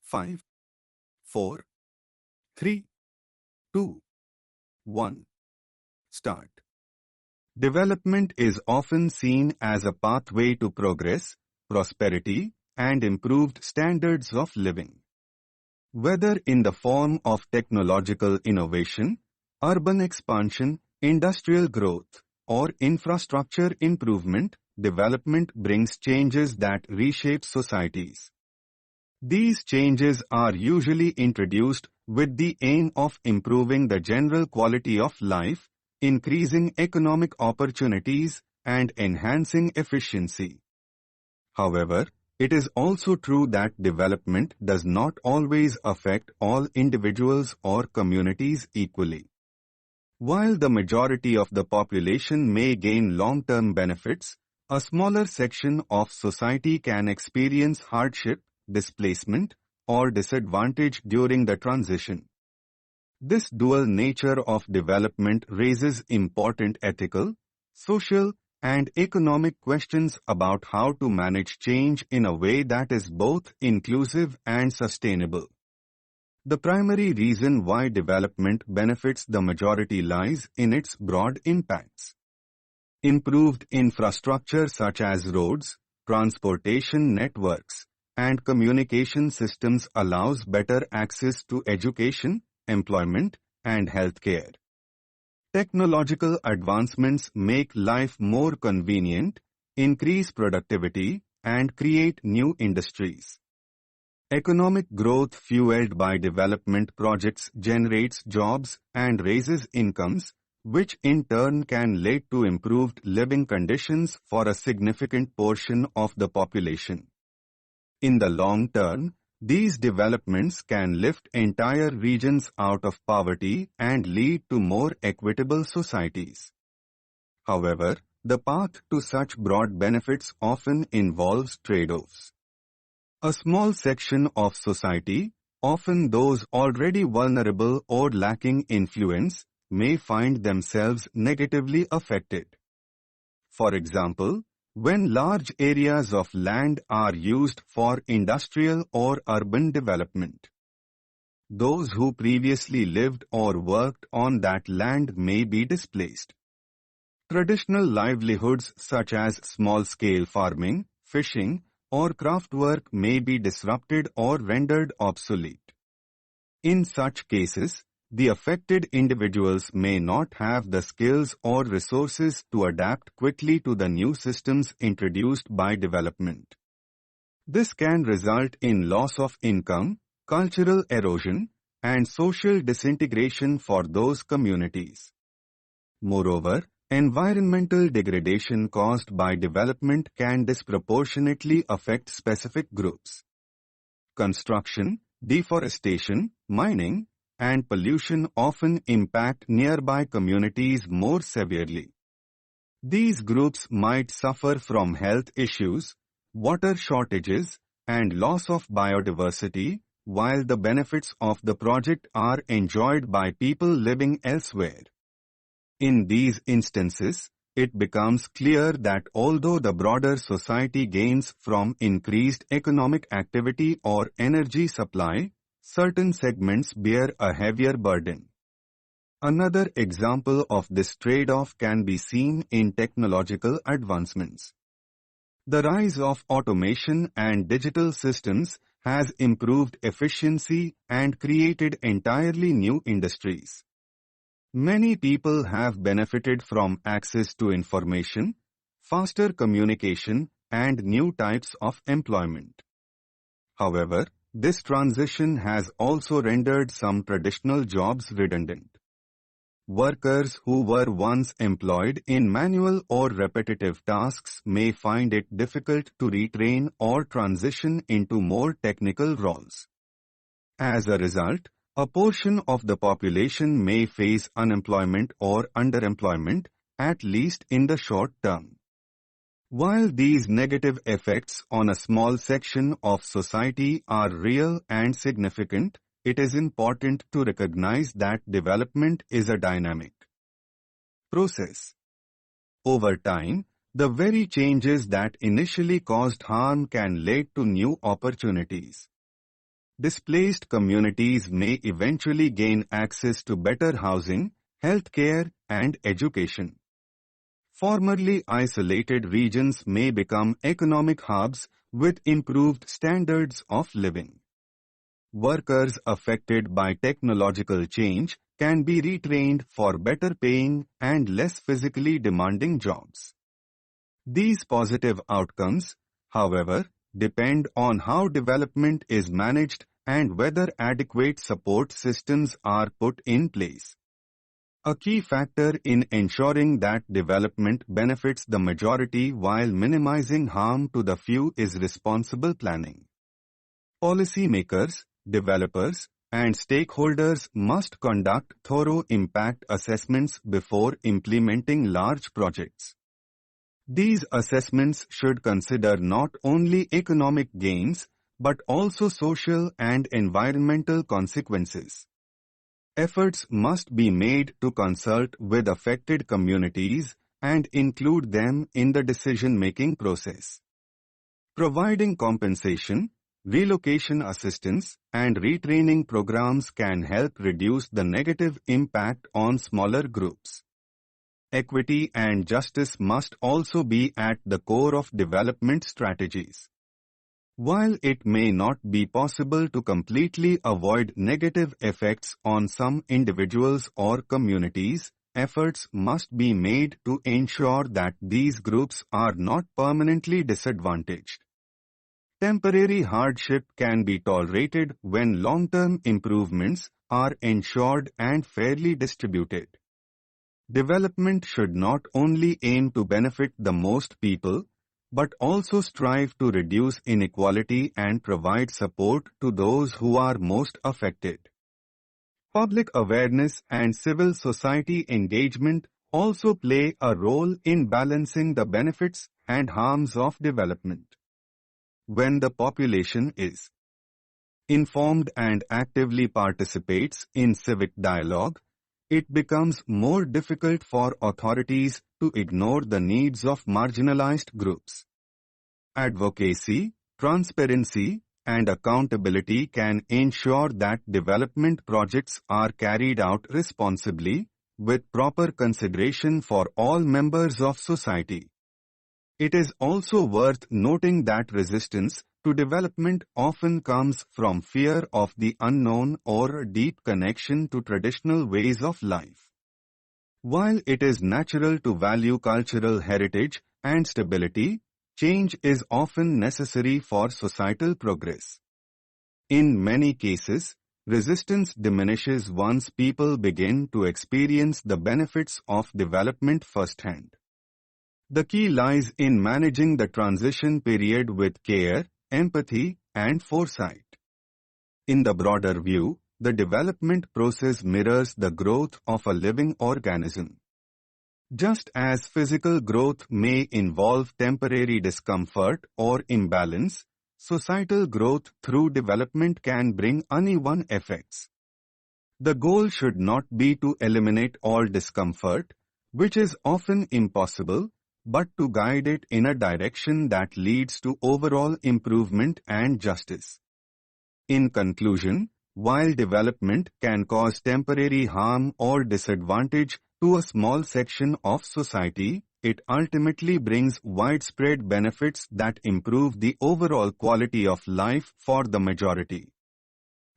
5, 4, 3, 2, 1. Start. Development is often seen as a pathway to progress, prosperity, and improved standards of living. Whether in the form of technological innovation, urban expansion, industrial growth, or infrastructure improvement, development brings changes that reshape societies. These changes are usually introduced with the aim of improving the general quality of life, increasing economic opportunities, and enhancing efficiency. However, it is also true that development does not always affect all individuals or communities equally. While the majority of the population may gain long-term benefits, a smaller section of society can experience hardship, displacement, or disadvantage during the transition. This dual nature of development raises important ethical, social, and economic questions about how to manage change in a way that is both inclusive and sustainable. The primary reason why development benefits the majority lies in its broad impacts. Improved infrastructure such as roads, transportation networks, and communication systems allows better access to education, employment, and healthcare. Technological advancements make life more convenient, increase productivity, and create new industries. Economic growth fueled by development projects generates jobs and raises incomes, which in turn can lead to improved living conditions for a significant portion of the population. In the long term, these developments can lift entire regions out of poverty and lead to more equitable societies. However, the path to such broad benefits often involves trade-offs. A small section of society, often those already vulnerable or lacking influence, may find themselves negatively affected. For example, when large areas of land are used for industrial or urban development, those who previously lived or worked on that land may be displaced. Traditional livelihoods such as small-scale farming, fishing, or craftwork may be disrupted or rendered obsolete. In such cases, the affected individuals may not have the skills or resources to adapt quickly to the new systems introduced by development. This can result in loss of income, cultural erosion, and social disintegration for those communities. Moreover, environmental degradation caused by development can disproportionately affect specific groups. Construction, deforestation, mining, and pollution often impact nearby communities more severely. These groups might suffer from health issues, water shortages, and loss of biodiversity, while the benefits of the project are enjoyed by people living elsewhere. In these instances, it becomes clear that although the broader society gains from increased economic activity or energy supply, certain segments bear a heavier burden. Another example of this trade-off can be seen in technological advancements. The rise of automation and digital systems has improved efficiency and created entirely new industries. Many people have benefited from access to information, faster communication, and new types of employment. However, this transition has also rendered some traditional jobs redundant. Workers who were once employed in manual or repetitive tasks may find it difficult to retrain or transition into more technical roles. As a result, a portion of the population may face unemployment or underemployment, at least in the short term. While these negative effects on a small section of society are real and significant, it is important to recognize that development is a dynamic process. Over time, the very changes that initially caused harm can lead to new opportunities. Displaced communities may eventually gain access to better housing, healthcare, and education. Formerly isolated regions may become economic hubs with improved standards of living. Workers affected by technological change can be retrained for better paying and less physically demanding jobs. These positive outcomes, however, depend on how development is managed and whether adequate support systems are put in place. A key factor in ensuring that development benefits the majority while minimizing harm to the few is responsible planning. Policymakers, developers, and stakeholders must conduct thorough impact assessments before implementing large projects. These assessments should consider not only economic gains, but also social and environmental consequences. Efforts must be made to consult with affected communities and include them in the decision-making process. Providing compensation, relocation assistance, and retraining programs can help reduce the negative impact on smaller groups. Equity and justice must also be at the core of development strategies. While it may not be possible to completely avoid negative effects on some individuals or communities, efforts must be made to ensure that these groups are not permanently disadvantaged. Temporary hardship can be tolerated when long-term improvements are ensured and fairly distributed. Development should not only aim to benefit the most people, but also strive to reduce inequality and provide support to those who are most affected. Public awareness and civil society engagement also play a role in balancing the benefits and harms of development. When the population is informed and actively participates in civic dialogue, it becomes more difficult for authorities to ignore the needs of marginalized groups. Advocacy, transparency, and accountability can ensure that development projects are carried out responsibly, with proper consideration for all members of society. It is also worth noting that resistance to development often comes from fear of the unknown or a deep connection to traditional ways of life. While it is natural to value cultural heritage and stability, change is often necessary for societal progress. In many cases, resistance diminishes once people begin to experience the benefits of development firsthand. The key lies in managing the transition period with care, empathy, and foresight. In the broader view, the development process mirrors the growth of a living organism. Just as physical growth may involve temporary discomfort or imbalance, societal growth through development can bring uneven effects. The goal should not be to eliminate all discomfort, which is often impossible, but to guide it in a direction that leads to overall improvement and justice. In conclusion, while development can cause temporary harm or disadvantage to a small section of society, it ultimately brings widespread benefits that improve the overall quality of life for the majority.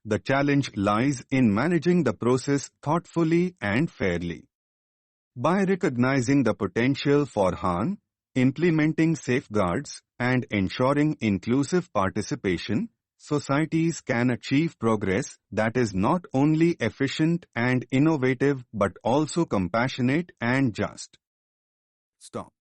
The challenge lies in managing the process thoughtfully and fairly. By recognizing the potential for harm, implementing safeguards, and ensuring inclusive participation, societies can achieve progress that is not only efficient and innovative but also compassionate and just. Stop.